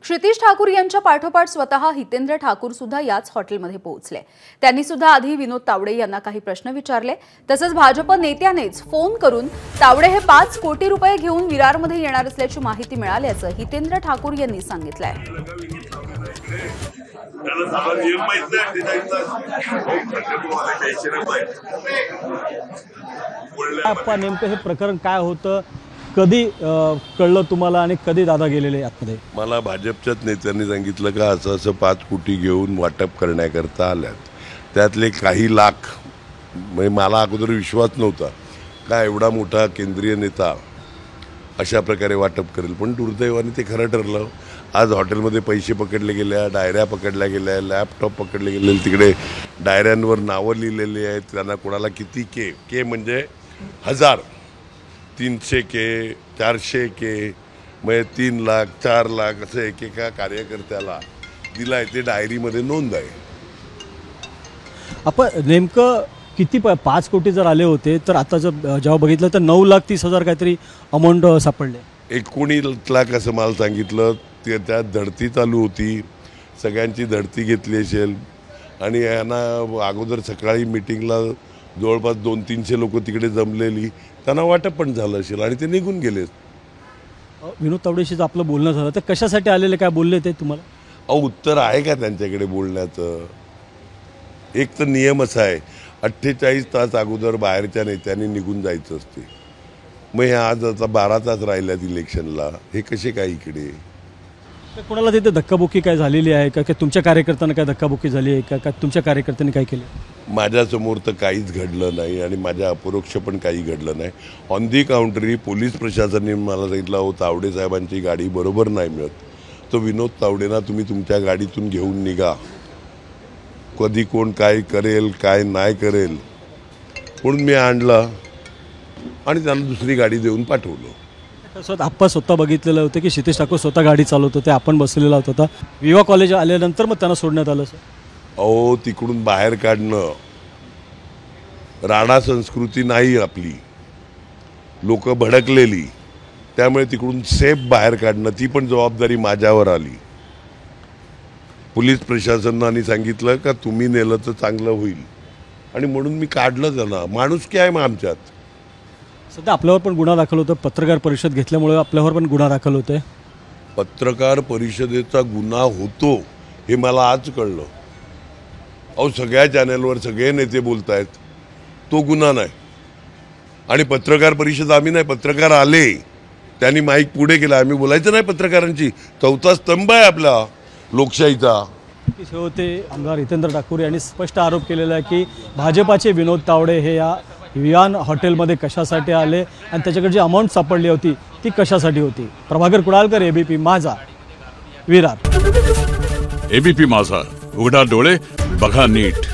क्षितिज ठाकूर यांच्या पाठोपाठ स्वतः हितेंद्र ठाकूर सुद्धा याच हॉटेलमध्ये पोहोचले। त्यांनी सुद्धा आधी विनोद तावडे यांना काही प्रश्न विचारले। तसंच भाजप नेत्यानेच फोन करून तावडे हे 5 कोटी रुपये घेऊन विरारमध्ये येणार असल्याची माहिती मिळाल्याचं हितेंद्र ठाकूर यांनी सांगितलंय। नेमकं हे प्रकरण काय होतं, कधी कळलं तुम्हाला आणि कधी दादा गेलेले आतमध्ये? मला भाजपच्याच नेत्यांनी सांगितलं का असं 5 कोटी घेऊन वाटप करण्याकरता आल्यात। त्यातले काही लाख म्हणजे मला अगोदर विश्वास नव्हता का एवढा मोठा केंद्रीय नेता अशा प्रकारे वाटप करेल, पण दुर्दैवाने ते खरं ठरलं। आज हॉटेलमध्ये पैसे पकडले गेल्या, डायऱ्या पकडल्या गेल्या, लॅपटॉप पकडले गेले, तिकडे डायऱ्यांवर नावं लिहिलेली आहेत, त्यांना कोणाला किती के म्हणजे 1000, 300 के, 400 के, म्हणजे 3 लाख 4 लाख असं एकेका कार्यकर्त्याला दिलाय, ते डायरीमध्ये नोंद आहे। आपण नेमकं किती 5 कोटी जर आले होते तर आता जेव्हा बघितलं तर 9,30,000 काहीतरी अमाऊंट सापडले। 19 लाख असं मला सांगितलं। त्यात धडती चालू होती, सगळ्यांची धडती घेतली असेल आणि यांना अगोदर सकाळी मीटिंगला जवळपास 200-300 लोक तिकडे जमलेली, त्यांना वाटप पण झालं असेल आणि ते निघून गेले। विनोद तावडेशी आपलं बोलणं झालं तर कशासाठी आलेले, काय बोलले ते तुम्हाला? उत्तर आहे का त्यांच्याकडे बोलण्याचं? एक तर नियम असा आहे 48 तास अगोदर बाहेरच्या नेत्यांनी निघून जायचं असते। मग हे आज आता 12 तास राहिल्यात इलेक्शनला, हे कसे काय इकडे? कोणाला तिथे धक्काबुक्की काय झालेली आहे का? तुमच्या कार्यकर्त्यांना काय धक्काबुक्की झाली आहे का? तुमच्या कार्यकर्त्यांनी काय केलं? माझ्यासमोर तर काहीच घडलं नाही आणि माझ्या अपरोक्ष पण काही घडलं नाही। ऑन दी काउंटरी पोलीस प्रशासनाने मला सांगितलं, तावडे साहेबांची गाडी बरोबर नाही मिळत, तो विनोद तावडेना तुम्ही तुमच्या गाडीतून घेऊन निघा, कधी कोण काय करेल काय नाही करेल, म्हणून मी आणलं आणि त्यांना दुसरी गाडी देऊन पाठवलं। आपण स्वतः बघितलेलं होतं की क्षितिज ठाकूर स्वतः गाडी चालवत होते, आपण बसलेला होता। विवा कॉलेज आल्यानंतर मग त्यांना सोडण्यात आलं। अहो, तिकडून बाहेर काढणं राणा संस्कृती नाही आपली, लोक भडकलेली, त्यामुळे तिकडून सेफ बाहेर काढणं ती पण जबाबदारी माझ्यावर आली। पोलीस प्रशासनाने सांगितलं का तुम्ही नेलं तर चांगलं होईल आणि म्हणून मी काढलं त्यांना। माणुसकी आहे मग आमच्यात। सध्या आपल्यावर पण गुन्हा दाखल होतो, पत्रकार परिषद घेतल्यामुळे आपल्यावर पण गुन्हा दाखल होतोय। पत्रकार परिषदेचा गुन्हा होतो हे मला आज कळलं। अहो, सगळ्या चॅनलवर सगळे नेते बोलतायत, तो गुन्हा नाही। आणि पत्रकार परिषद आम्ही नाही, पत्रकार आले, त्यांनी माईक पुढे केला, आम्ही बोलायचं नाही। पत्रकारांची चौथा स्तंभ आहे आपला लोकशाहीचा। होते आमदार हितेंद्र ठाकूर यांनी स्पष्ट आरोप केलेला आहे की भाजपाचे विनोद तावडे हे या वियान हॉटेलमध्ये कशासाठी आले आणि त्याच्याकडे जी अमाऊंट सापडली होती ती कशासाठी होती। प्रभाकर कुडालकर, एबीपी माझा, विरार। एबीपी माझा, उघडा डोळे बघा नीट।